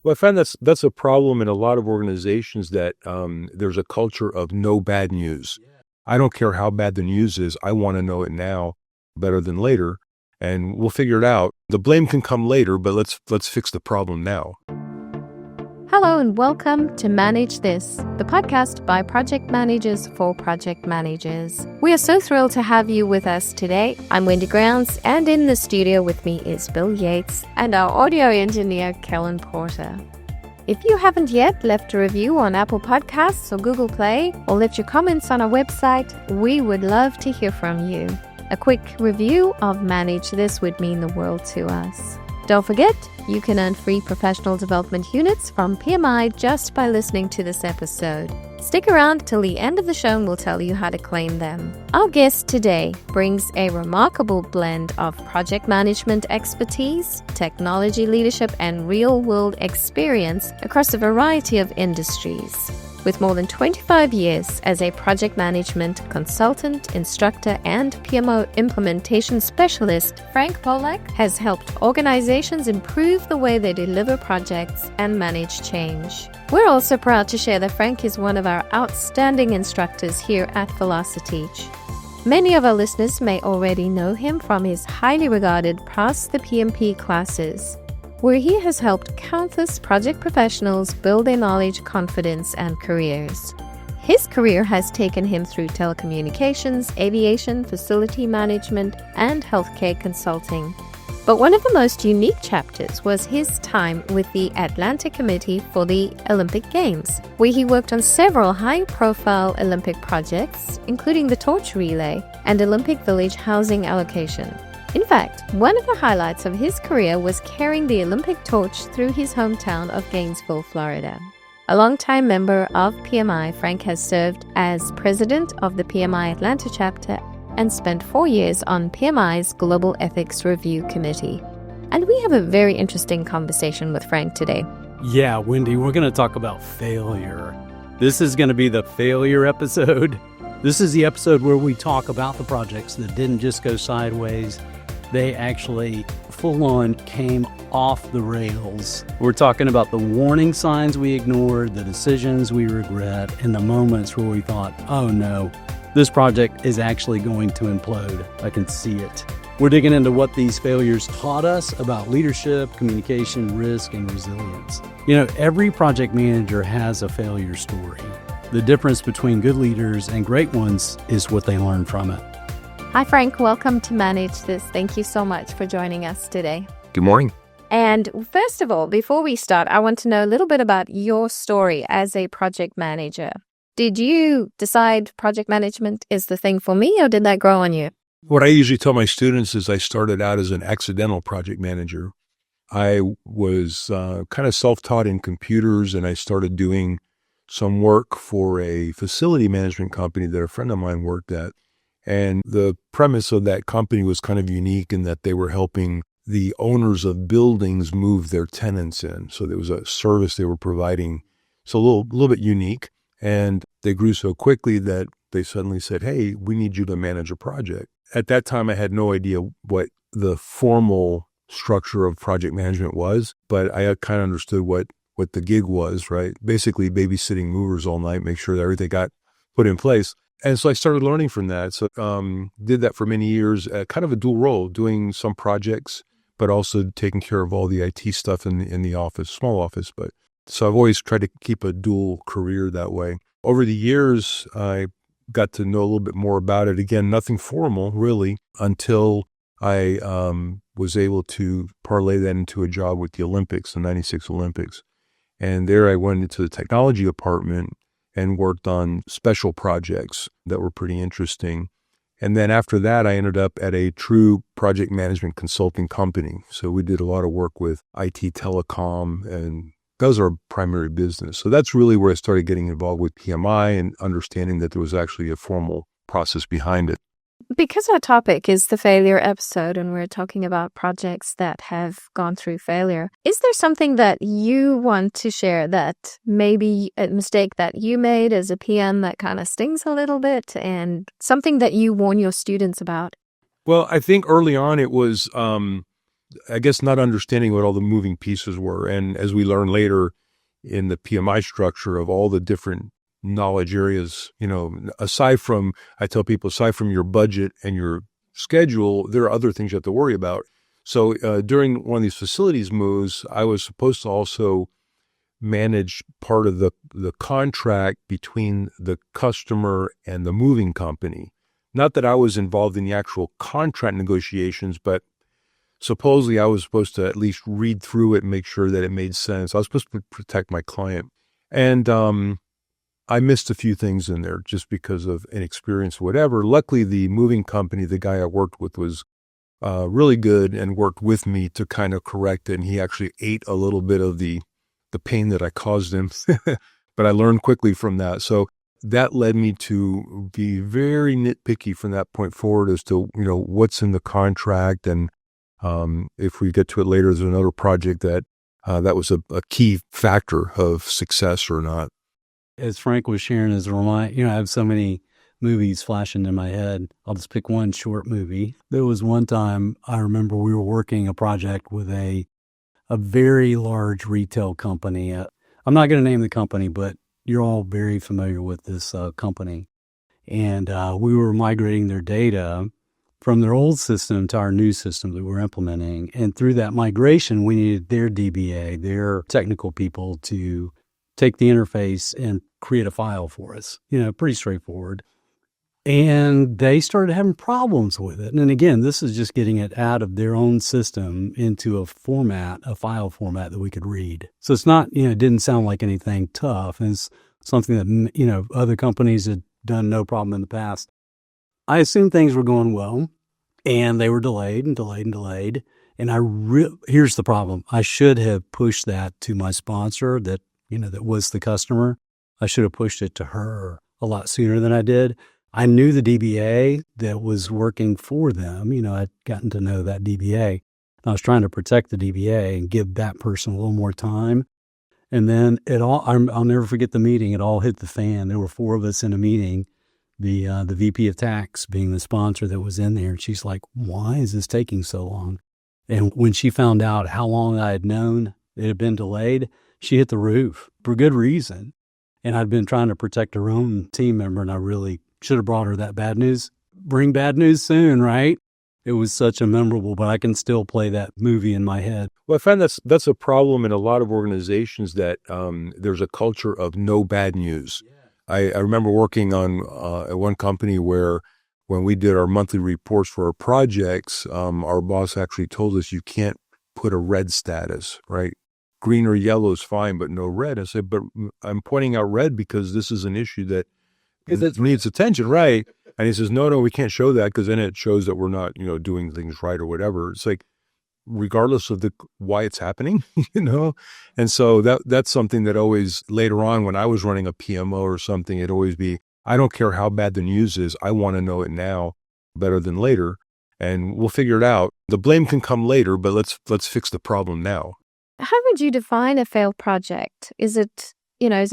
Well, I find that's a problem in a lot of organizations that there's a culture of no bad news. I don't care how bad the news is. I want to know it now better than later, and we'll figure it out. The blame can come later, but let's fix the problem now. Hello and welcome to Manage This, the podcast by project managers for project managers. We are so thrilled to have you with us today. I'm Wendy Grounds, and in the studio with me is Bill Yates and our audio engineer, Kellen Porter. If you haven't yet left a review on Apple Podcasts or Google Play, or left your comments on our website, we would love to hear from you. A quick review of Manage This would mean the world to us. Don't forget, you can earn free professional development units from PMI just by listening to this episode. Stick around till the end of the show and we'll tell you how to claim them. Our guest today brings a remarkable blend of project management expertise, technology leadership, and real-world experience across a variety of industries. With more than 25 years as a project management consultant, instructor, and PMO implementation specialist, Frank Polack has helped organizations improve the way they deliver projects and manage change. We're also proud to share that Frank is one of our outstanding instructors here at Velociteach. Many of our listeners may already know him from his highly regarded Pass the PMP classes, where he has helped countless project professionals build their knowledge, confidence, and careers. His career has taken him through telecommunications, aviation, facility management, and healthcare consulting. But one of the most unique chapters was his time with the Atlanta Committee for the Olympic Games, where he worked on several high-profile Olympic projects, including the torch relay and Olympic Village housing allocation. In fact, one of the highlights of his career was carrying the Olympic torch through his hometown of Gainesville, Florida. A longtime member of PMI, Frank has served as president of the PMI Atlanta chapter and spent 4 years on PMI's Global Ethics Review Committee. And we have a very interesting conversation with Frank today. Yeah, Wendy, we're going to talk about failure. This is going to be the failure episode. This is the episode where we talk about the projects that didn't just go sideways. They actually full-on came off the rails. We're talking about the warning signs we ignored, the decisions we regret, and the moments where we thought, oh no, this project is actually going to implode. I can see it. We're digging into what these failures taught us about leadership, communication, risk, and resilience. You know, every project manager has a failure story. The difference between good leaders and great ones is what they learn from it. Hi, Frank. Welcome to Manage This. Thank you so much for joining us today. Good morning. And first of all, before we start, I want to know a little bit about your story as a project manager. Did you decide project management is the thing for me, or did that grow on you? What I usually tell my students is I started out as an accidental project manager. I was kind of self-taught in computers, and I started doing some work for a facility management company that a friend of mine worked at. And the premise of that company was kind of unique in that they were helping the owners of buildings move their tenants in. So there was a service they were providing. So a little bit unique. And they grew so quickly that they suddenly said, hey, we need you to manage a project. At that time, I had no idea what the formal structure of project management was, but I kind of understood what the gig was, right? Basically babysitting movers all night, make sure that everything got put in place. And so I started learning from that. So did that for many years, kind of a dual role, doing some projects, but also taking care of all the IT stuff in the office, small office. But so I've always tried to keep a dual career that way. Over the years, I got to know a little bit more about it. Again, nothing formal, really, until I was able to parlay that into a job with the Olympics, the 96 Olympics. And there I went into the technology department and worked on special projects that were pretty interesting. And then after that, I ended up at a true project management consulting company. So we did a lot of work with IT telecom, and that was our primary business. So that's really where I started getting involved with PMI and understanding that there was actually a formal process behind it. Because our topic is the failure episode and we're talking about projects that have gone through failure, is there something that you want to share that maybe a mistake that you made as a PM that kind of stings a little bit, and something that you warn your students about? Well, I think early on it was I guess, not understanding what all the moving pieces were. And as we learn later in the PMI structure of all the different knowledge areas, I tell people, aside from your budget and your schedule, there are other things you have to worry about. So during one of these facilities moves, I was supposed to also manage part of the contract between the customer and the moving company. Not that I was involved in the actual contract negotiations, but supposedly I was supposed to at least read through it and make sure that it made sense. I was supposed to protect my client. And I missed a few things in there just because of inexperience or whatever. Luckily, the moving company, the guy I worked with, was really good and worked with me to kind of correct it. And he actually ate a little bit of the pain that I caused him. But I learned quickly from that. So that led me to be very nitpicky from that point forward as to, what's in the contract. And if we get to it later, there's another project that was a key factor of success or not. As Frank was sharing as a reminder, I have so many movies flashing in my head. I'll just pick one short movie. There was one time I remember we were working a project with a very large retail company. I'm not going to name the company, but you're all very familiar with this company. And we were migrating their data from their old system to our new system that we're implementing. And through that migration, we needed their DBA, their technical people, to take the interface and create a file for us. Pretty straightforward. And they started having problems with it. And again, this is just getting it out of their own system into a file format that we could read. So it's not, it didn't sound like anything tough. And it's something that, other companies had done no problem in the past. I assumed things were going well, and they were delayed and delayed and delayed. And here's the problem. I should have pushed that to my sponsor that was the customer. I should have pushed it to her a lot sooner than I did. I knew the DBA that was working for them. I'd gotten to know that DBA. I was trying to protect the DBA and give that person a little more time. And then I'll never forget the meeting. It all hit the fan. There were 4 of us in a meeting, the VP of tax being the sponsor that was in there. And she's like, why is this taking so long? And when she found out how long I had known it had been delayed, she hit the roof for good reason. And I'd been trying to protect her own team member, and I really should have brought her that bad news. Bring bad news soon, right? It was such a memorable, but I can still play that movie in my head. Well, I find that's a problem in a lot of organizations, that there's a culture of no bad news. Yeah. I remember working on at one company where when we did our monthly reports for our projects, our boss actually told us you can't put a red status, right? Green or yellow is fine, but no red. I said, but I'm pointing out red because this is an issue that needs attention, right? And he says, no, we can't show that because then it shows that we're not, doing things right or whatever. It's like, regardless of why it's happening, And so that's something that always, later on when I was running a PMO or something, it'd always be, I don't care how bad the news is. I want to know it now better than later. And we'll figure it out. The blame can come later, but let's fix the problem now. How would you define a failed project? Is it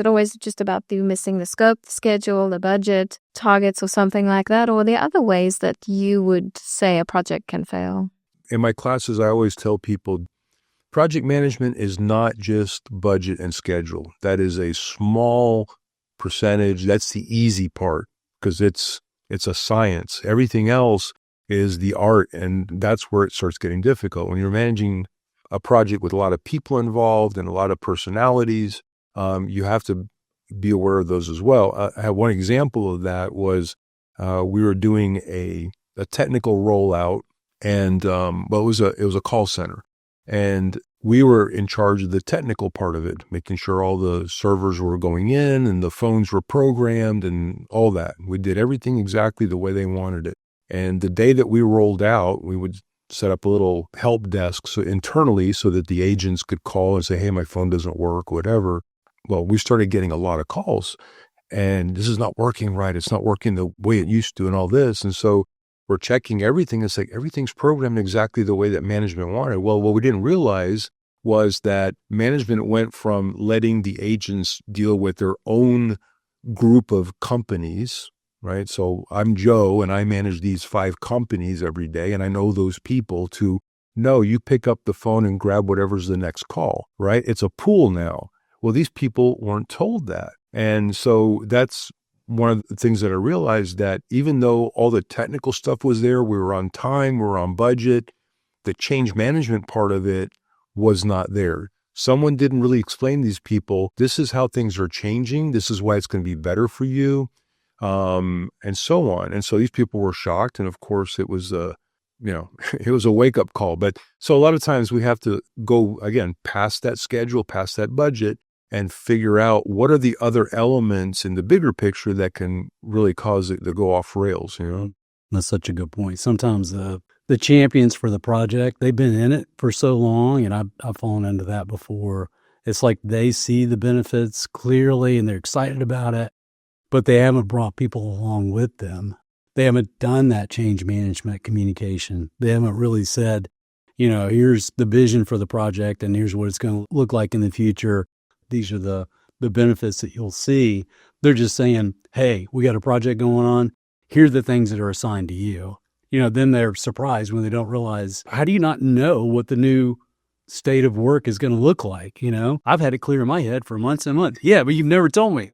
always just about you missing the scope, the schedule, the budget, targets, or something like that? Or are there other ways that you would say a project can fail? In my classes, I always tell people, project management is not just budget and schedule. That is a small percentage. That's the easy part because it's a science. Everything else is the art, and that's where it starts getting difficult. When you're managing a project with a lot of people involved and a lot of personalities, you have to be aware of those as well. I have one example of that was we were doing a technical rollout, and it was a call center, and we were in charge of the technical part of it, making sure all the servers were going in and the phones were programmed and all that. We did everything exactly the way they wanted it. And the day that we rolled out, we would set up a little help desk internally so that the agents could call and say, hey, my phone doesn't work, whatever. Well, we started getting a lot of calls, and this is not working right. It's not working the way it used to and all this. And so we're checking everything. It's like everything's programmed exactly the way that management wanted. Well, what we didn't realize was that management went from letting the agents deal with their own group of companies, right? So I'm Joe and I manage these 5 companies every day and I know those people, to No, you pick up the phone and grab whatever's the next call, right? It's a pool now. Well, these people weren't told that. And so that's one of the things that I realized, that even though all the technical stuff was there, we were on time, we were on budget, the change management part of it was not there. Someone didn't really explain to these people, this is how things are changing. This is why it's going to be better for you, and so on. And so these people were shocked. And of course, it was it was a wake-up call. But so a lot of times we have to go, again, past that schedule, past that budget, and figure out what are the other elements in the bigger picture that can really cause it to go off rails, That's such a good point. Sometimes the champions for the project, they've been in it for so long, and I've fallen into that before. It's like they see the benefits clearly and they're excited about it, but they haven't brought people along with them. They haven't done that change management communication. They haven't really said, here's the vision for the project and here's what it's going to look like in the future. These are the benefits that you'll see. They're just saying, hey, we got a project going on. Here are the things that are assigned to you. Then they're surprised when they don't realize, how do you not know what the new state of work is going to look like? I've had it clear in my head for months and months. Yeah, but you've never told me.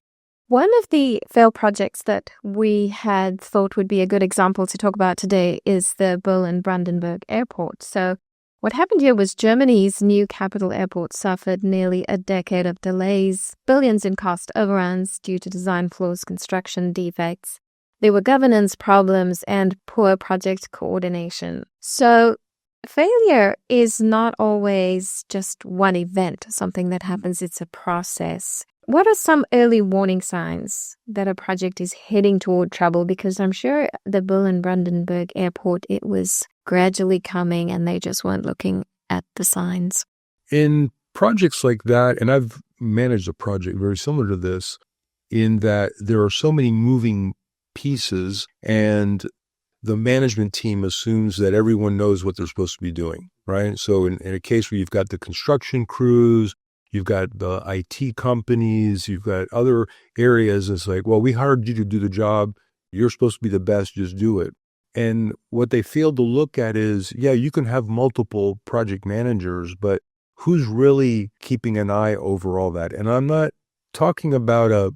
One of the failed projects that we had thought would be a good example to talk about today is the Berlin-Brandenburg airport. So what happened here was Germany's new capital airport suffered nearly a decade of delays, billions in cost overruns due to design flaws, construction defects. There were governance problems and poor project coordination. So failure is not always just one event, something that happens. It's a process. What are some early warning signs that a project is heading toward trouble? Because I'm sure the Berlin-Brandenburg airport, it was gradually coming and they just weren't looking at the signs. In projects like that, and I've managed a project very similar to this, in that there are so many moving pieces and the management team assumes that everyone knows what they're supposed to be doing, right? So in a case where you've got the construction crews, you've got the IT companies, you've got other areas. It's like, well, we hired you to do the job. You're supposed to be the best. Just do it. And what they fail to look at is, yeah, you can have multiple project managers, but who's really keeping an eye over all that? And I'm not talking about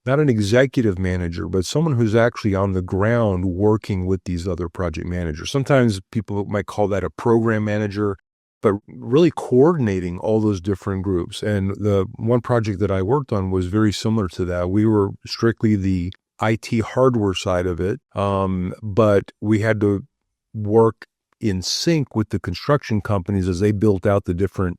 not an executive manager, but someone who's actually on the ground working with these other project managers. Sometimes people might call that a program manager, but really coordinating all those different groups. And the one project that I worked on was very similar to that. We were strictly the IT hardware side of it, but we had to work in sync with the construction companies as they built out the different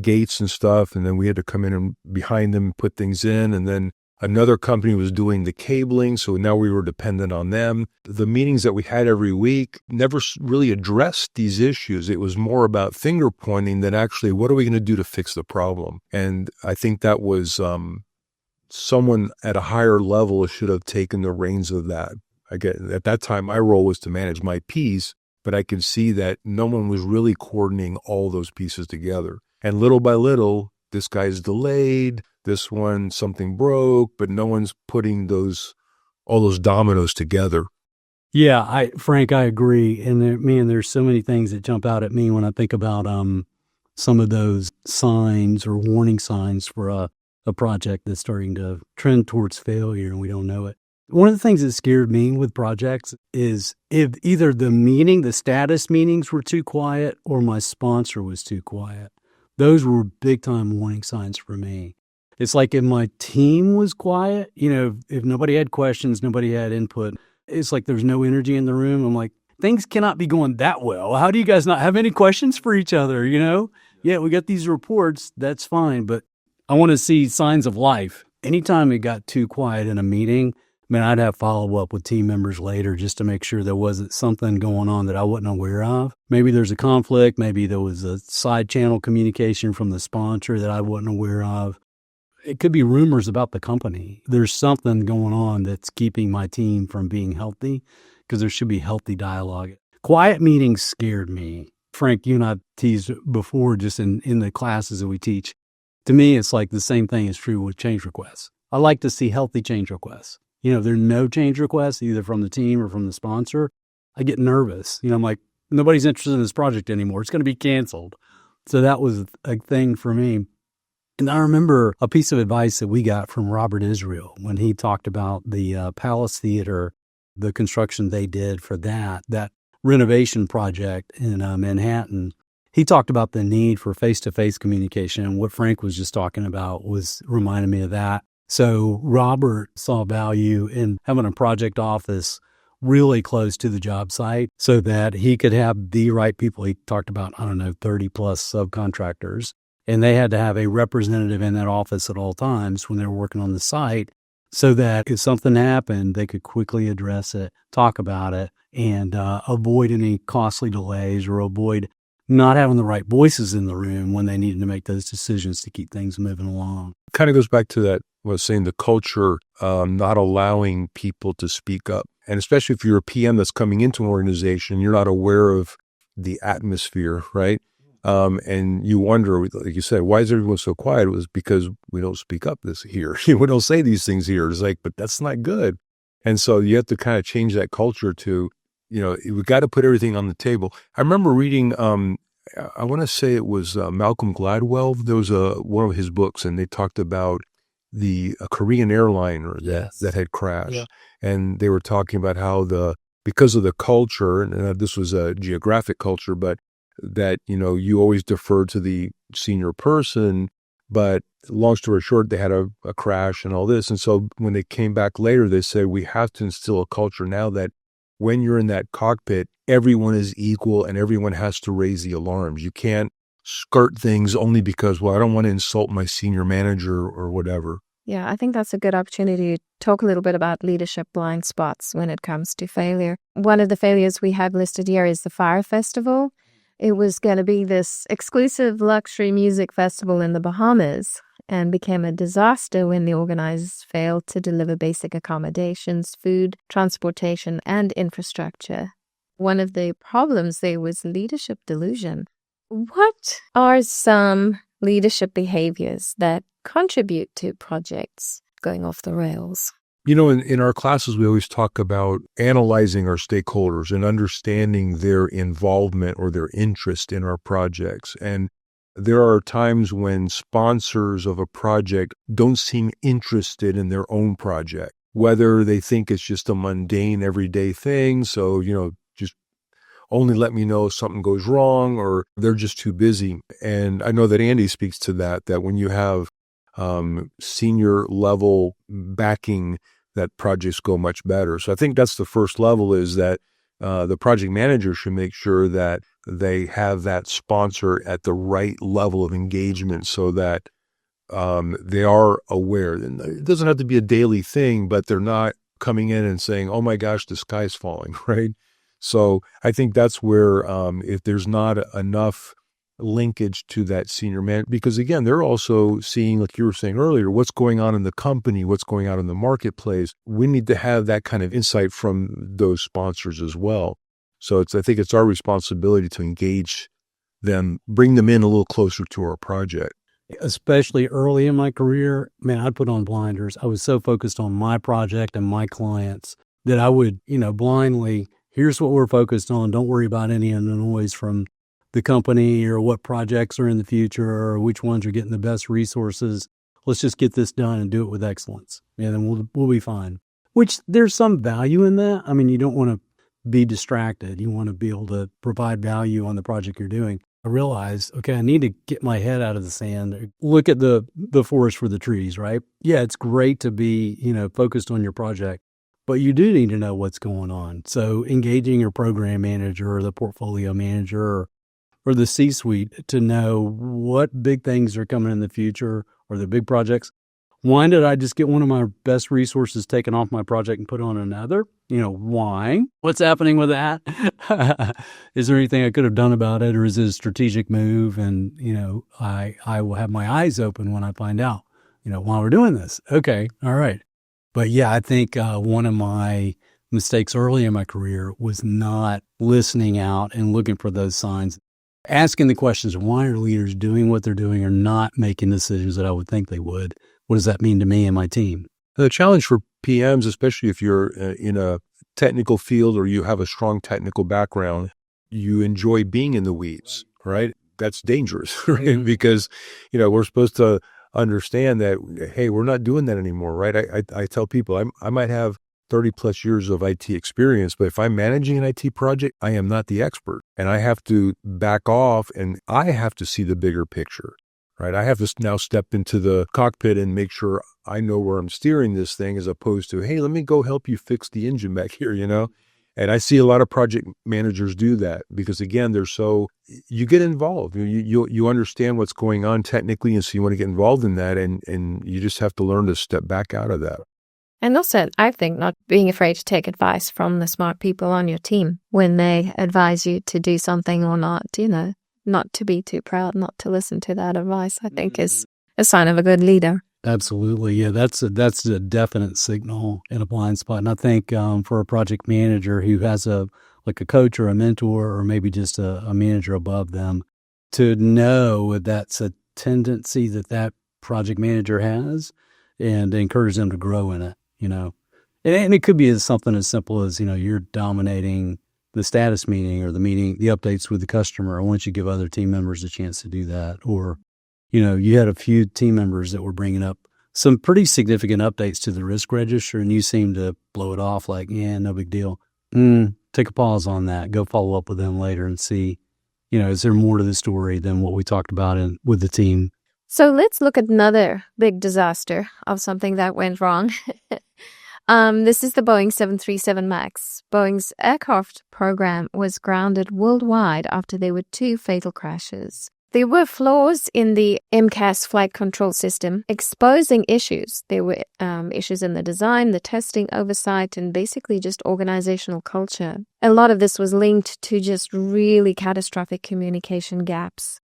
gates and stuff. And then we had to come in and behind them, put things in, and then another company was doing the cabling, so now we were dependent on them. The meetings that we had every week never really addressed these issues. It was more about finger pointing than actually, what are we going to do to fix the problem? And I think that was someone at a higher level should have taken the reins of that. Again, at that time, my role was to manage my piece, but I could see that no one was really coordinating all those pieces together. And little by little, this guy's delayed, this one, something broke, but no one's putting all those dominoes together. Yeah, Frank, I agree. And there's so many things that jump out at me when I think about some of those signs or warning signs for a project that's starting to trend towards failure and we don't know it. One of the things that scared me with projects is if either the status meetings were too quiet or my sponsor was too quiet. Those were big time warning signs for me. It's like if my team was quiet, if nobody had questions, nobody had input, it's like there's no energy in the room. I'm like, things cannot be going that well. How do you guys not have any questions for each other, Yeah, we got these reports, that's fine, but I want to see signs of life. Anytime it got too quiet in a meeting, I'd have follow up with team members later just to make sure there wasn't something going on that I wasn't aware of. Maybe there's a conflict. Maybe there was a side channel communication from the sponsor that I wasn't aware of. It could be rumors about the company. There's something going on that's keeping my team from being healthy because there should be healthy dialogue. Quiet meetings scared me. Frank, you and I teased before just in the classes that we teach. To me, it's like the same thing is true with change requests. I like to see healthy change requests. If there are no change requests, either from the team or from the sponsor, I get nervous. I'm like, nobody's interested in this project anymore. It's going to be canceled. So that was a thing for me. And I remember a piece of advice that we got from Robert Israel when he talked about the Palace Theater, the construction they did for that renovation project in Manhattan. He talked about the need for face-to-face communication. And what Frank was just talking about was reminding me of that. So Robert saw value in having a project office really close to the job site so that he could have the right people. He talked about, 30 plus subcontractors. And they had to have a representative in that office at all times when they were working on the site so that if something happened, they could quickly address it, talk about it, and avoid any costly delays or avoid not having the right voices in the room when they needed to make those decisions to keep things moving along. Kind of goes back to that, what I was saying, the culture, not allowing people to speak up. And especially if you're a PM that's coming into an organization, you're not aware of the atmosphere, right? And you wonder, like you said, why is everyone so quiet? It was because we don't speak up here. We don't say these things here. It's like, but that's not good. And so you have to kind of change that culture to, we got to put everything on the table. I remember reading, I want to say it was Malcolm Gladwell. There was one of his books, and they talked about the Korean airliner that had crashed. Yeah. And they were talking about how because of the culture, and this was a geographic culture, but that, you always defer to the senior person, but long story short, they had a crash and all this. And so when they came back later, they said, we have to instill a culture now that when you're in that cockpit, everyone is equal and everyone has to raise the alarms. You can't skirt things only because, I don't want to insult my senior manager or whatever. Yeah, I think that's a good opportunity to talk a little bit about leadership blind spots when it comes to failure. One of the failures we have listed here is the Fyre Festival. It was going to be this exclusive luxury music festival in the Bahamas and became a disaster when the organizers failed to deliver basic accommodations, food, transportation, and infrastructure. One of the problems there was leadership delusion. What are some leadership behaviors that contribute to projects going off the rails? In our classes, we always talk about analyzing our stakeholders and understanding their involvement or their interest in our projects. And there are times when sponsors of a project don't seem interested in their own project, whether they think it's just a mundane, everyday thing. So, just only let me know if something goes wrong, or they're just too busy. And I know that Andy speaks to that when you have senior level backing, that projects go much better. So I think that's the first level, is that the project manager should make sure that they have that sponsor at the right level of engagement so that they are aware. And it doesn't have to be a daily thing, but they're not coming in and saying, oh my gosh, the sky's falling, right? So I think that's where if there's not enough linkage to that senior man, because again, they're also seeing, like you were saying earlier, what's going on in the company, what's going on in the marketplace. We need to have that kind of insight from those sponsors as well. So I think it's our responsibility to engage them, bring them in a little closer to our project. Especially early in my career, I'd put on blinders. I was so focused on my project and my clients that I would, blindly, here's what we're focused on. Don't worry about any of the noise from the company or what projects are in the future or which ones are getting the best resources. Let's just get this done and do it with excellence. And then we'll be fine. Which there's some value in that. You don't want to be distracted. You want to be able to provide value on the project you're doing. I realized, okay, I need to get my head out of the sand. Look at the forest for the trees, right? Yeah, it's great to be, focused on your project, but you do need to know what's going on. So engaging your program manager or the portfolio manager or the C-suite to know what big things are coming in the future or the big projects. Why did I just get one of my best resources taken off my project and put on another? Why? What's happening with that? Is there anything I could have done about it, or is it a strategic move? And, I will have my eyes open when I find out, while we're doing this. Okay, all right. But yeah, I think one of my mistakes early in my career was not listening out and looking for those signs. Asking the questions, why are leaders doing what they're doing or not making decisions that I would think they would? What does that mean to me and my team? The challenge for PMs, especially if you're in a technical field or you have a strong technical background, you enjoy being in the weeds, right? That's dangerous, right? Because, we're supposed to understand that, hey, we're not doing that anymore, right? I tell people I might have 30 plus years of IT experience, but if I'm managing an IT project, I am not the expert, and I have to back off, and I have to see the bigger picture, right? I have to now step into the cockpit and make sure I know where I'm steering this thing, as opposed to, hey, let me go help you fix the engine back here, And I see a lot of project managers do that because, again, you get involved. You understand what's going on technically, and so you want to get involved in that, and you just have to learn to step back out of that. And also, I think not being afraid to take advice from the smart people on your team when they advise you to do something or not, not to be too proud, not to listen to that advice, I think is a sign of a good leader. Absolutely. Yeah, that's a definite signal in a blind spot. And I think for a project manager who has a coach or a mentor or maybe just a manager above them, to know that's a tendency that project manager has, and encourage them to grow in it, And it could be something as simple as, you're dominating the status meeting or the updates with the customer. I want you to give other team members a chance to do that. Or, you had a few team members that were bringing up some pretty significant updates to the risk register, and you seem to blow it off like, yeah, no big deal. Take a pause on that. Go follow up with them later and see, is there more to the story than what we talked about with the team? So let's look at another big disaster of something that went wrong. This is the Boeing 737 MAX. Boeing's aircraft program was grounded worldwide after there were 2 fatal crashes. There were flaws in the MCAS flight control system, exposing issues. There were issues in the design, the testing, oversight, and basically just organizational culture. A lot of this was linked to just really catastrophic communication gaps.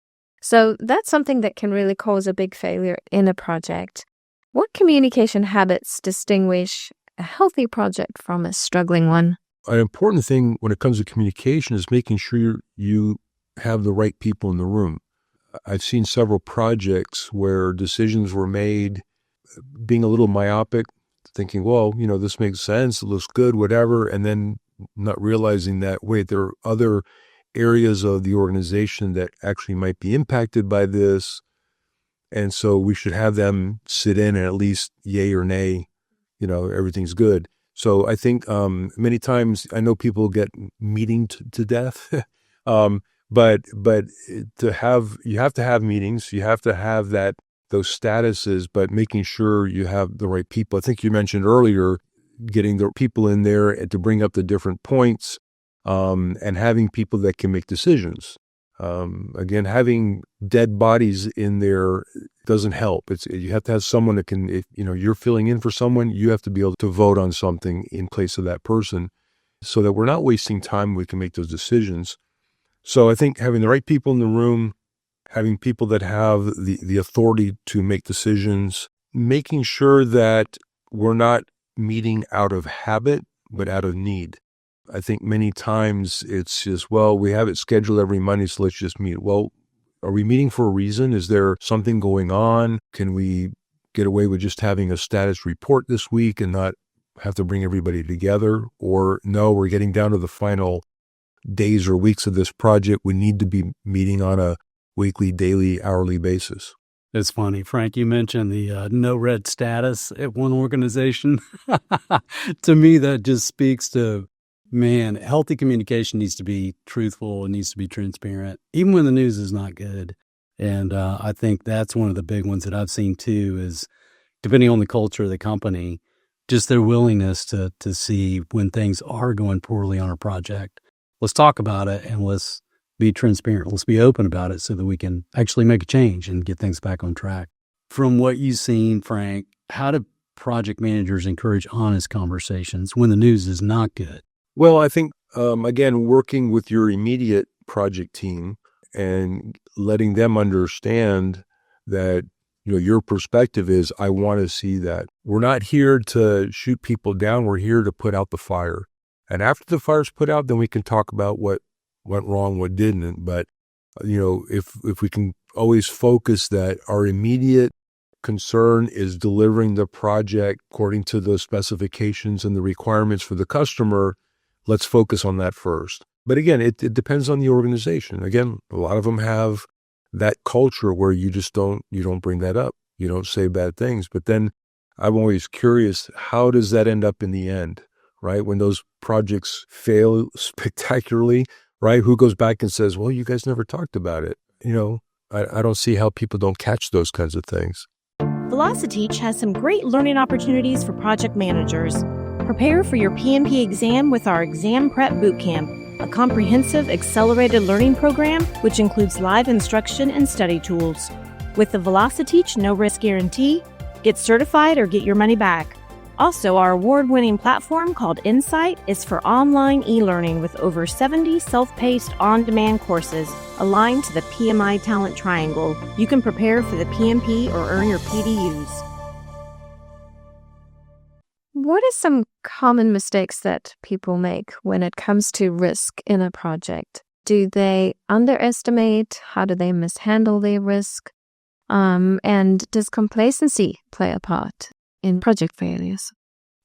So that's something that can really cause a big failure in a project. What communication habits distinguish a healthy project from a struggling one? An important thing when it comes to communication is making sure you have the right people in the room. I've seen several projects where decisions were made being a little myopic, thinking, well, this makes sense, it looks good, whatever, and then not realizing that, wait, there are other areas of the organization that actually might be impacted by this, and so we should have them sit in and at least yay or nay, everything's good. So I think many times I know people get meeting to death, but you have to have meetings, you have to have those statuses, but making sure you have the right people. I think you mentioned earlier getting the people in there and to bring up the different points, and having people that can make decisions. Again, having dead bodies in there doesn't help. You have to have someone that can, if you're filling in for someone, you have to be able to vote on something in place of that person so that we're not wasting time. We can make those decisions. So I think having the right people in the room, having people that have the authority to make decisions, making sure that we're not meeting out of habit, but out of need. I think many times it's just, well, we have it scheduled every Monday, so let's just meet. Well, are we meeting for a reason? Is there something going on? Can we get away with just having a status report this week and not have to bring everybody together? Or no, we're getting down to the final days or weeks of this project. We need to be meeting on a weekly, daily, hourly basis. It's funny, Frank, you mentioned the no red status at one organization. To me, that just speaks to, man, healthy communication needs to be truthful. It needs to be transparent, even when the news is not good. And I think that's one of the big ones that I've seen too, is depending on the culture of the company, just their willingness to see when things are going poorly on a project. Let's talk about it and let's be transparent. Let's be open about it so that we can actually make a change and get things back on track. From what you've seen, Frank, how do project managers encourage honest conversations when the news is not good? Well, I think, again, working with your immediate project team and letting them understand that, your perspective is, I want to see that. We're not here to shoot people down. We're here to put out the fire. And after the fire's put out, then we can talk about what went wrong, what didn't. But, if we can always focus that our immediate concern is delivering the project according to the specifications and the requirements for the customer, let's focus on that first. But again, it depends on the organization. Again, a lot of them have that culture where you don't bring that up. You don't say bad things. But then I'm always curious, how does that end up in the end, right? When those projects fail spectacularly, right? Who goes back and says, well, you guys never talked about it? I don't see how people don't catch those kinds of things. Velociteach has some great learning opportunities for project managers. Prepare for your PMP exam with our Exam Prep Bootcamp, a comprehensive accelerated learning program which includes live instruction and study tools. With the Velociteach No Risk Guarantee, get certified or get your money back. Also, our award-winning platform called Insight is for online e-learning with over 70 self-paced on-demand courses aligned to the PMI Talent Triangle. You can prepare for the PMP or earn your PDUs. What are some common mistakes that people make when it comes to risk in a project? Do they underestimate? How do they mishandle their risk? And does complacency play a part in project failures?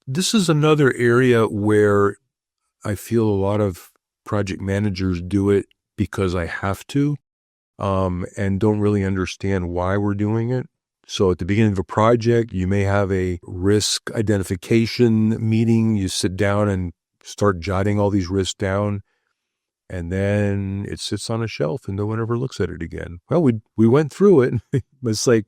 This is another area where I feel a lot of project managers do it because I have to, and don't really understand why we're doing it. So at the beginning of a project, you may have a risk identification meeting. You sit down and start jotting all these risks down, and then it sits on a shelf and no one ever looks at it again. Well, we went through it. It's like,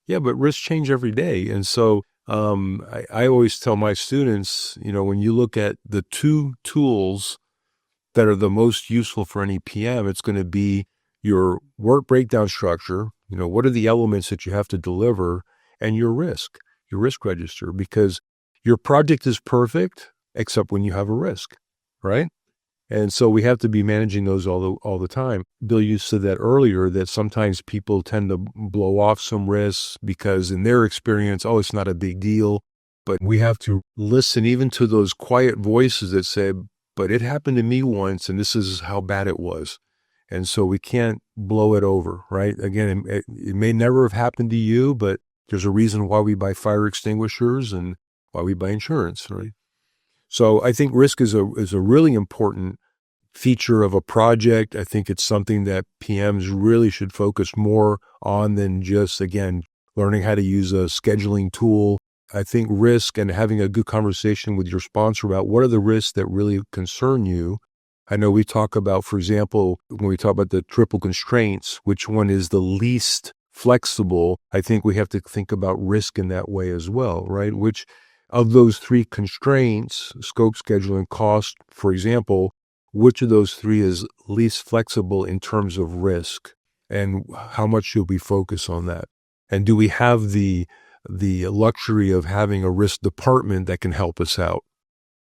yeah, but risks change every day. And so I always tell my students, when you look at the two tools that are the most useful for any PM, it's going to be your work breakdown structure. What are the elements that you have to deliver, and your risk register, because your project is perfect except when you have a risk, right? And so we have to be managing those all the time. Bill, you said that earlier, that sometimes people tend to blow off some risks because in their experience, it's not a big deal. But we have to listen even to those quiet voices that say, but it happened to me once and this is how bad it was. And so we can't blow it over, right? Again, it may never have happened to you, but there's a reason why we buy fire extinguishers and why we buy insurance, right? So I think risk is a really important feature of a project. I think it's something that PMs really should focus more on than just, again, learning how to use a scheduling tool. I think risk and having a good conversation with your sponsor about what are the risks that really concern you. I know we talk about, for example, when we talk about the triple constraints, which one is the least flexible. I think we have to think about risk in that way as well, right? Which of those three constraints, scope, schedule, and cost, for example, which of those three is least flexible in terms of risk, and how much should we focus on that? And do we have the luxury of having a risk department that can help us out?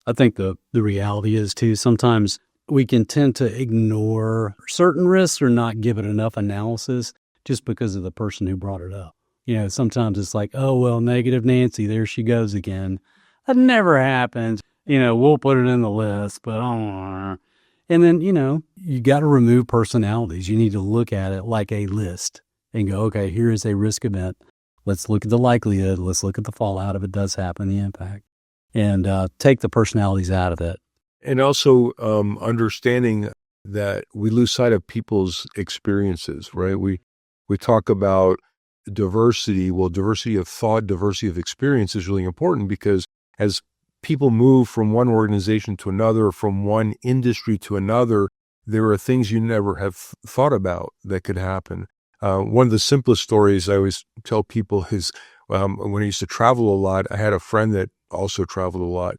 I think the reality is too, sometimes we can tend to ignore certain risks or not give it enough analysis just because of the person who brought it up. Sometimes it's like, oh, well, negative Nancy, there she goes again. That never happened. We'll put it in the list, but and then, you got to remove personalities. You need to look at it like a list and go, okay, here is a risk event. Let's look at the likelihood. Let's look at the fallout if it does happen, the impact, and take the personalities out of it. And also understanding that we lose sight of people's experiences, right? We talk about diversity. Well, diversity of thought, diversity of experience is really important, because as people move from one organization to another, from one industry to another, there are things you never have thought about that could happen. One of the simplest stories I always tell people is when I used to travel a lot, I had a friend that also traveled a lot.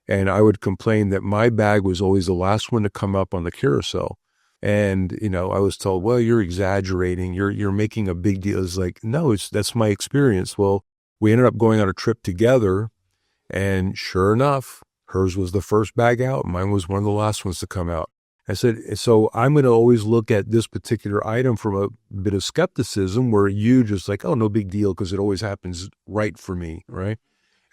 And I would complain that my bag was always the last one to come up on the carousel. And, I was told, well, you're exaggerating. You're making a big deal. It's like, no, that's my experience. Well, we ended up going on a trip together, and sure enough, hers was the first bag out. Mine was one of the last ones to come out. I said, so I'm going to always look at this particular item from a bit of skepticism, where you just like, oh, no big deal, because it always happens right for me, right?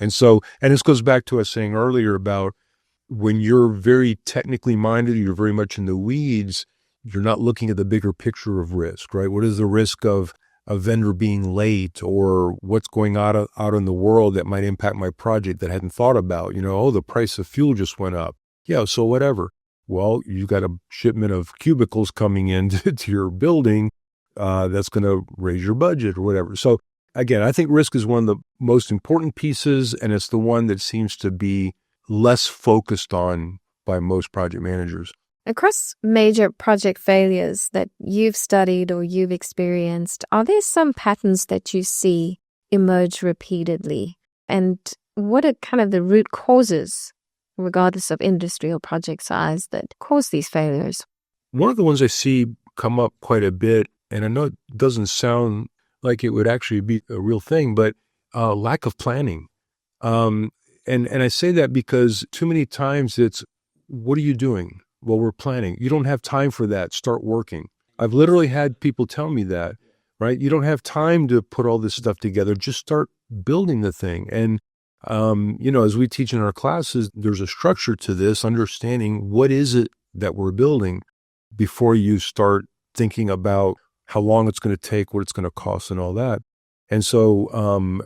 And so, and this goes back to us saying earlier about when you're very technically minded, you're very much in the weeds, you're not looking at the bigger picture of risk, right? What is the risk of a vendor being late, or what's going out in the world that might impact my project that I hadn't thought about? The price of fuel just went up. Yeah, so whatever. Well, you got a shipment of cubicles coming in to your building that's going to raise your budget or whatever. So again, I think risk is one of the most important pieces, and it's the one that seems to be less focused on by most project managers. Across major project failures that you've studied or you've experienced, are there some patterns that you see emerge repeatedly? And what are kind of the root causes, regardless of industry or project size, that cause these failures? One of the ones I see come up quite a bit, and I know it doesn't sound like it would actually be a real thing, but lack of planning. And I say that because too many times it's, what are you doing? Well, we're planning. You don't have time for that. Start working. I've literally had people tell me that, right? You don't have time to put all this stuff together. Just start building the thing. And, as we teach in our classes, there's a structure to this, understanding what is it that we're building before you start thinking about how long it's going to take, what it's going to cost, and all that. And so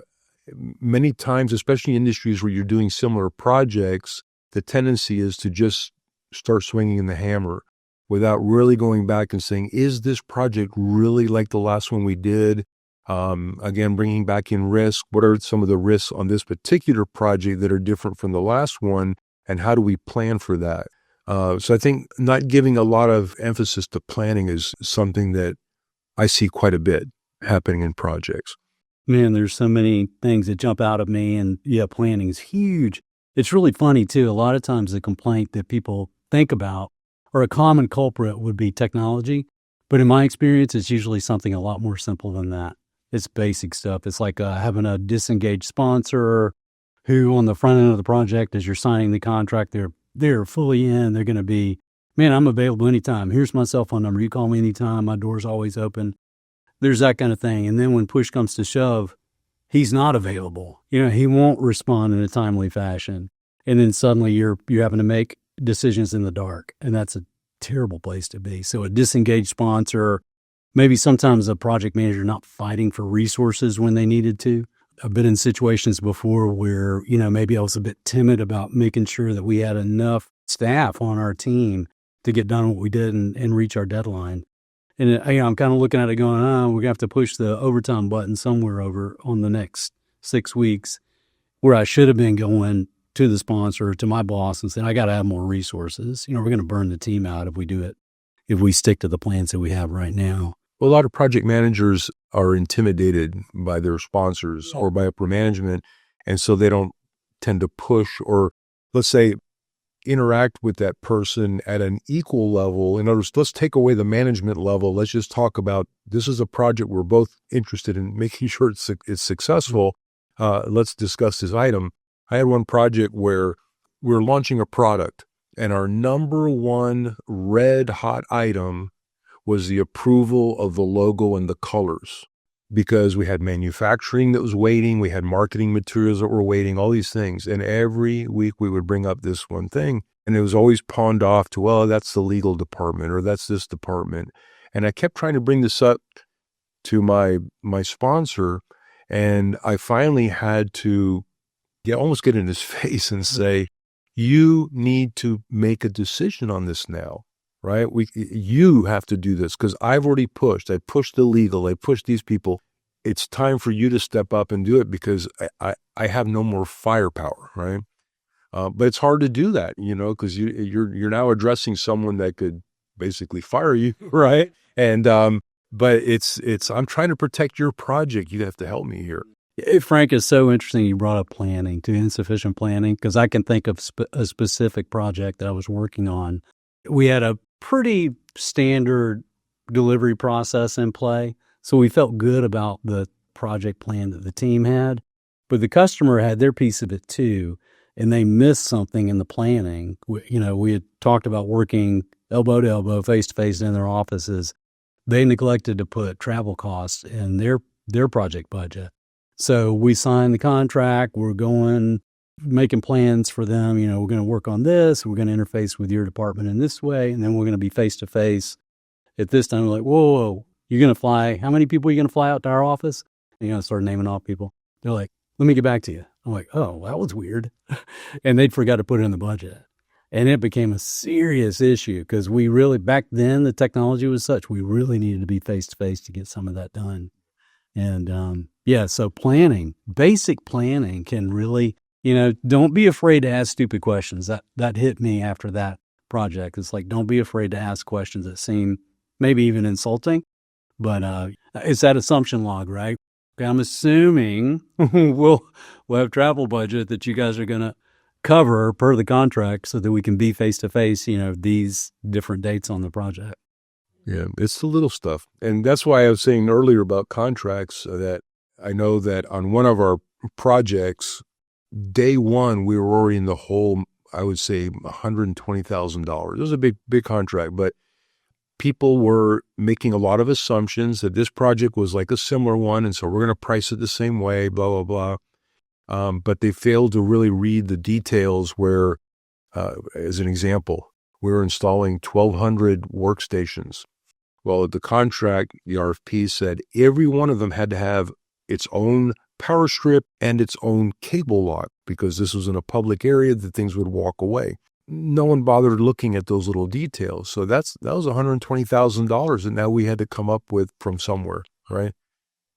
many times, especially in industries where you're doing similar projects, the tendency is to just start swinging the hammer without really going back and saying, is this project really like the last one we did? Again, bringing back in risk. What are some of the risks on this particular project that are different from the last one? And how do we plan for that? So I think not giving a lot of emphasis to planning is something that I see quite a bit happening in projects. Man, there's so many things that jump out of me, and planning is huge. It's really funny too. A lot of times the complaint that people think about, or a common culprit, would be technology. But in my experience, it's usually something a lot more simple than that. It's basic stuff. It's like having a disengaged sponsor who on the front end of the project, as you're signing the contract, they're fully in. They're going to be, man, I'm available anytime. Here's my cell phone number. You call me anytime. My door's always open. There's that kind of thing. And then when push comes to shove, he's not available. He won't respond in a timely fashion. And then suddenly you're having to make decisions in the dark. And that's a terrible place to be. So a disengaged sponsor, maybe sometimes a project manager not fighting for resources when they needed to. I've been in situations before where, maybe I was a bit timid about making sure that we had enough staff on our team to get done what we did and reach our deadline. And I'm kind of looking at it going, we're going to have to push the overtime button somewhere over on the next 6 weeks, where I should have been going to the sponsor, to my boss, and saying, I got to have more resources. We're going to burn the team out if we do it, if we stick to the plans that we have right now. Well, a lot of project managers are intimidated by their sponsors or by upper management, and so they don't tend to push or, let's say, interact with that person at an equal level. In other words, let's take away the management level. Let's just talk about, this is a project we're both interested in making sure it's successful. Let's discuss this item. I had one project where we're launching a product, and our number one red hot item was the approval of the logo and the colors, because we had manufacturing that was waiting, we had marketing materials that were waiting, all these things. And every week we would bring up this one thing, and it was always pawned off to, well, that's the legal department, or that's this department. And I kept trying to bring this up to my sponsor, and I finally had to almost get in his face and say, you need to make a decision on this now. Right? You have to do this, because I've already pushed. I pushed the legal. I pushed these people. It's time for you to step up and do it, because I have no more firepower, right? But it's hard to do that, because you're now addressing someone that could basically fire you, right? And but it's I'm trying to protect your project. You have to help me here. Frank, it's so interesting you brought up planning, to insufficient planning, because I can think of a specific project that I was working on. We had a pretty standard delivery process in play, so we felt good about the project plan that the team had. But the customer had their piece of it too, and they missed something in the planning. We had talked about working elbow to elbow, face to face in their offices. They neglected to put travel costs in their project budget. So we signed the contract. We're making plans for them. We're going to work on this. We're going to interface with your department in this way. And then we're going to be face to face at this time. We're like, whoa, you're going to fly. How many people are you going to fly out to our office? And, start naming off people. They're like, let me get back to you. I'm like, oh, that was weird. And they'd forgot to put it in the budget. And it became a serious issue because we really, back then, the technology was such, we really needed to be face-to-face to get some of that done. And so planning, basic planning can really, don't be afraid to ask stupid questions. That hit me after that project. It's like, don't be afraid to ask questions that seem maybe even insulting, but it's that assumption log, right? Okay, I'm assuming we'll have travel budget that you guys are going to cover per the contract so that we can be face-to-face, these different dates on the project. Yeah, it's the little stuff. And that's why I was saying earlier about contracts that I know that on one of our projects, day one, we were already in the hole, I would say $120,000. It was a big contract, but people were making a lot of assumptions that this project was like a similar one. And so we're going to price it the same way, blah, blah, blah. But they failed to really read the details where, as an example, we were installing 1,200 workstations. Well, the contract, the RFP said every one of them had to have its own power strip and its own cable lock because this was in a public area that things would walk away. No one bothered looking at those little details. So that was $120,000 that now we had to come up with from somewhere, right?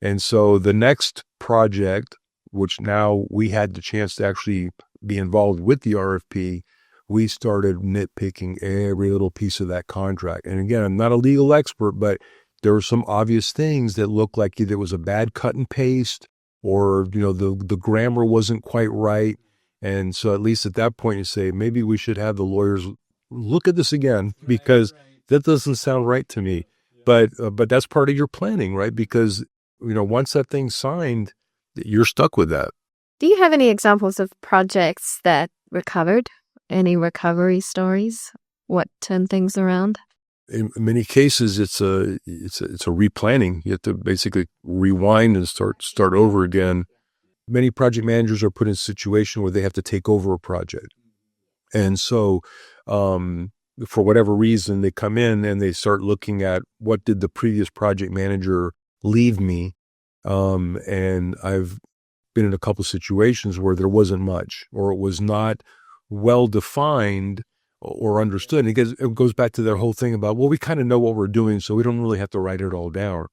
And so the next project, which now we had the chance to actually be involved with the RFP, we started nitpicking every little piece of that contract. And again, I'm not a legal expert, but there were some obvious things that looked like either it was a bad cut and paste or, the grammar wasn't quite right. And so at least at that point you say, maybe we should have the lawyers look at this again because that doesn't sound right to me. But that's part of your planning, right? Because, once that thing's signed, you're stuck with that. Do you have any examples of projects that recovered? Any recovery stories? What turned things around? In many cases, it's a replanning. You have to basically rewind and start over again. Many project managers are put in a situation where they have to take over a project. And so for whatever reason, they come in and they start looking at what did the previous project manager leave me. And I've been in a couple of situations where there wasn't much or it was not well-defined or understood. And it goes back to their whole thing about, well, we kind of know what we're doing, so we don't really have to write it all down.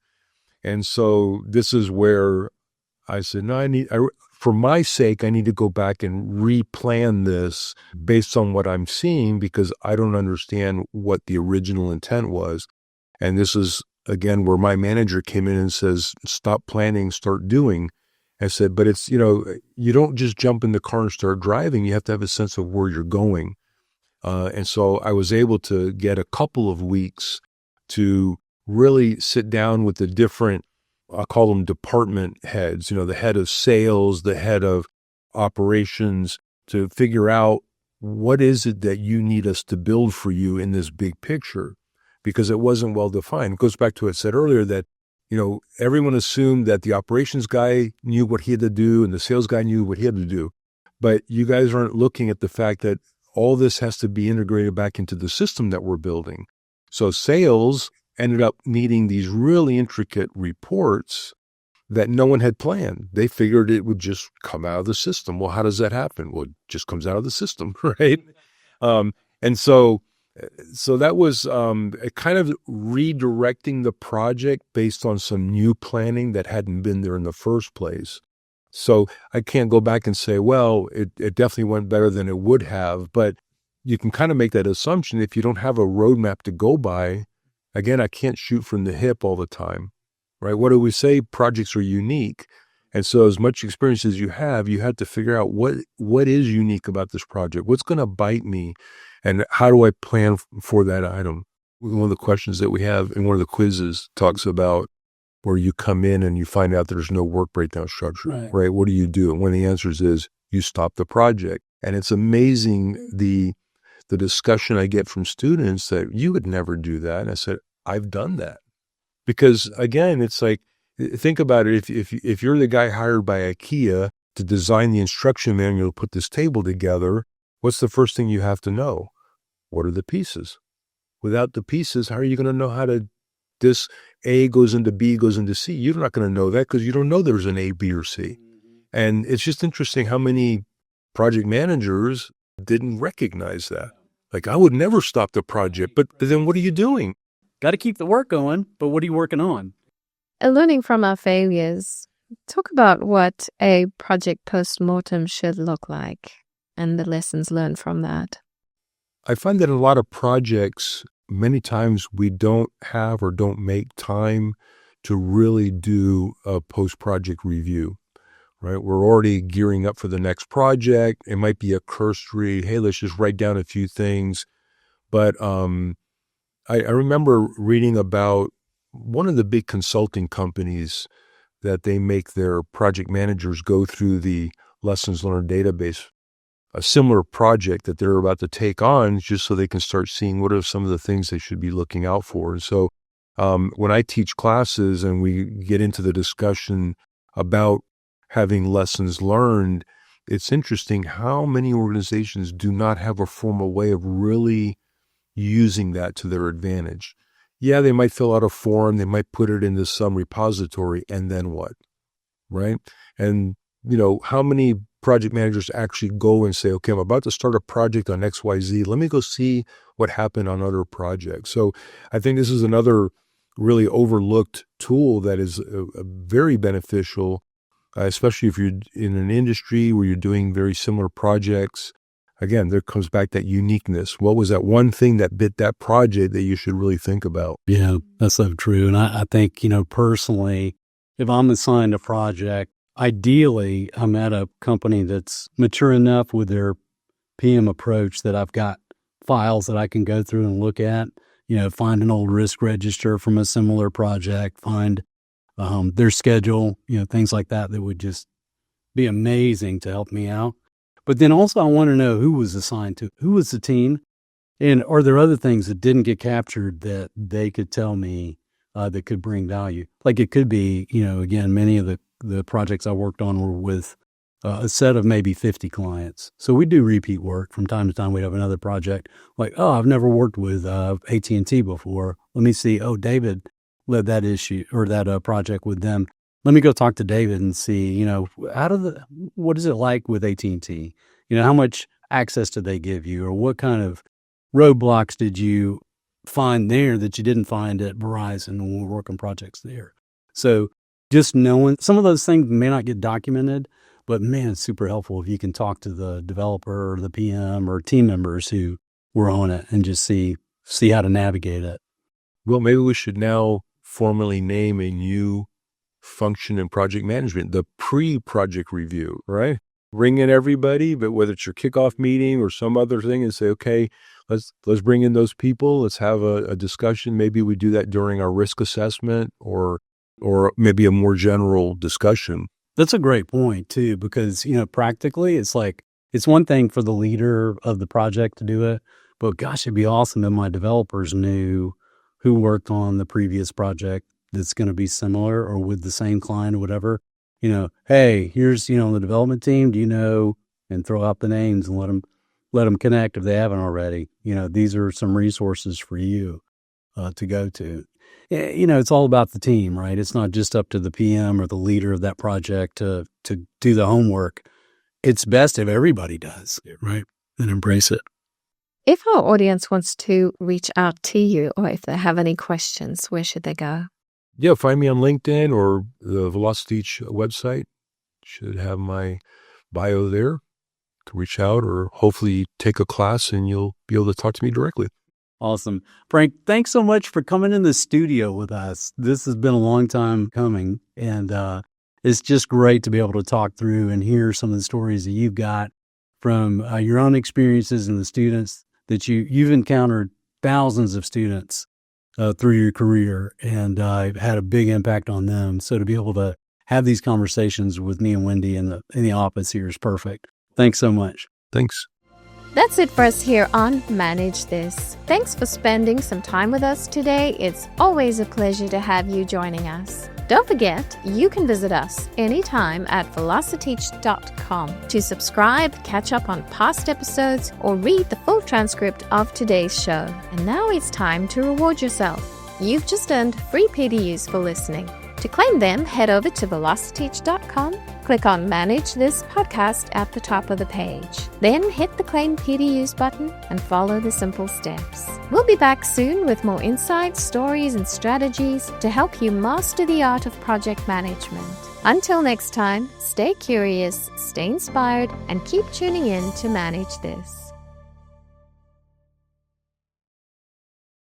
And so this is where I said, no, for my sake, I need to go back and replan this based on what I'm seeing because I don't understand what the original intent was. And this is, again, where my manager came in and says, stop planning, start doing. I said, but it's, you don't just jump in the car and start driving. You have to have a sense of where you're going. And so I was able to get a couple of weeks to really sit down with the different, I call them department heads, the head of sales, the head of operations, to figure out what is it that you need us to build for you in this big picture, because it wasn't well defined. It goes back to what I said earlier that, everyone assumed that the operations guy knew what he had to do and the sales guy knew what he had to do. But you guys aren't looking at the fact that all this has to be integrated back into the system that we're building. So sales ended up needing these really intricate reports that no one had planned. They figured it would just come out of the system. Well, how does that happen? Well, it just comes out of the system, right? And so that was kind of redirecting the project based on some new planning that hadn't been there in the first place. So I can't go back and say, well, it definitely went better than it would have, but you can kind of make that assumption if you don't have a roadmap to go by. Again, I can't shoot from the hip all the time, right? What do we say? Projects are unique. And so as much experience as you have to figure out what is unique about this project, what's going to bite me, and how do I plan for that item? One of the questions that we have in one of the quizzes talks about where you come in and you find out there's no work breakdown structure, right? What do you do? And one of the answers is you stop the project. And it's amazing the discussion I get from students that you would never do that. And I said, I've done that. Because again, it's like, think about it. If you're the guy hired by IKEA to design the instruction manual to put this table together, what's the first thing you have to know? What are the pieces? Without the pieces, how are you going to know how to, this A goes into B, goes into C? You're not going to know that because you don't know there's an A, B, or C. And it's just interesting how many project managers didn't recognize that. Like, I would never stop the project, but then what are you doing? Got to keep the work going, but what are you working on? Learning from our failures. Talk about what a project post-mortem should look like and the lessons learned from that. I find that in a lot of projects, many times we don't have or don't make time to really do a post-project review, right? We're already gearing up for the next project. It might be a cursory, hey, let's just write down a few things. But I remember reading about one of the big consulting companies that they make their project managers go through the lessons learned database, a similar project that they're about to take on just so they can start seeing what are some of the things they should be looking out for. And so when I teach classes and we get into the discussion about having lessons learned, it's interesting how many organizations do not have a formal way of really using that to their advantage. Yeah, they might fill out a form, they might put it into some repository, and then what, right? And, how many project managers actually go and say, okay, I'm about to start a project on XYZ. Let me go see what happened on other projects. So I think this is another really overlooked tool that is very beneficial, especially if you're in an industry where you're doing very similar projects. Again, there comes back that uniqueness. What was that one thing that bit that project that you should really think about? Yeah, that's so true. And I think, personally, if I'm assigned a project, ideally, I'm at a company that's mature enough with their PM approach that I've got files that I can go through and look at, find an old risk register from a similar project, find their schedule, things like that would just be amazing to help me out. But then also I want to know who was assigned to, who was the team, and are there other things that didn't get captured that they could tell me that could bring value? Like it could be, again, many of the projects I worked on were with a set of maybe 50 clients. So we do repeat work from time to time. We have another project like, oh, I've never worked with AT&T before. Let me see. Oh, David led that issue or that project with them. Let me go talk to David and see, what is it like with AT&T? How much access did they give you, or what kind of roadblocks did you find there that you didn't find at Verizon when we were working projects there? So just knowing some of those things may not get documented, but man, it's super helpful if you can talk to the developer or the PM or team members who were on it and just see how to navigate it. Well, maybe we should now formally name a new function in project management, the pre-project review, right? Bring in everybody, but whether it's your kickoff meeting or some other thing, and say, okay, let's bring in those people. Let's have a discussion. Maybe we do that during our risk assessment or maybe a more general discussion. That's a great point too, because, practically it's like, it's one thing for the leader of the project to do it, but gosh, it'd be awesome if my developers knew who worked on the previous project that's going to be similar or with the same client or whatever. Hey, here's, the development team, do you know, and throw out the names and let them connect if they haven't already. These are some resources for you to go to. It's all about the team, right? It's not just up to the PM or the leader of that project to do the homework. It's best if everybody does it, right? And embrace it. If our audience wants to reach out to you or if they have any questions, where should they go? Yeah, find me on LinkedIn or the Velociteach website. Should have my bio there to reach out, or hopefully take a class and you'll be able to talk to me directly. Awesome. Frank, thanks so much for coming in the studio with us. This has been a long time coming, and it's just great to be able to talk through and hear some of the stories that you've got from your own experiences and the students that you've encountered thousands of students through your career, and had a big impact on them. So to be able to have these conversations with me and Wendy in the office here is perfect. Thanks so much. Thanks. That's it for us here on Manage This. Thanks for spending some time with us today. It's always a pleasure to have you joining us. Don't forget, you can visit us anytime at velociteach.com to subscribe, catch up on past episodes, or read the full transcript of today's show. And now it's time to reward yourself. You've just earned free PDUs for listening. To claim them, head over to Velociteach.com, click on Manage This Podcast at the top of the page. Then hit the Claim PDUs button and follow the simple steps. We'll be back soon with more insights, stories, and strategies to help you master the art of project management. Until next time, stay curious, stay inspired, and keep tuning in to Manage This.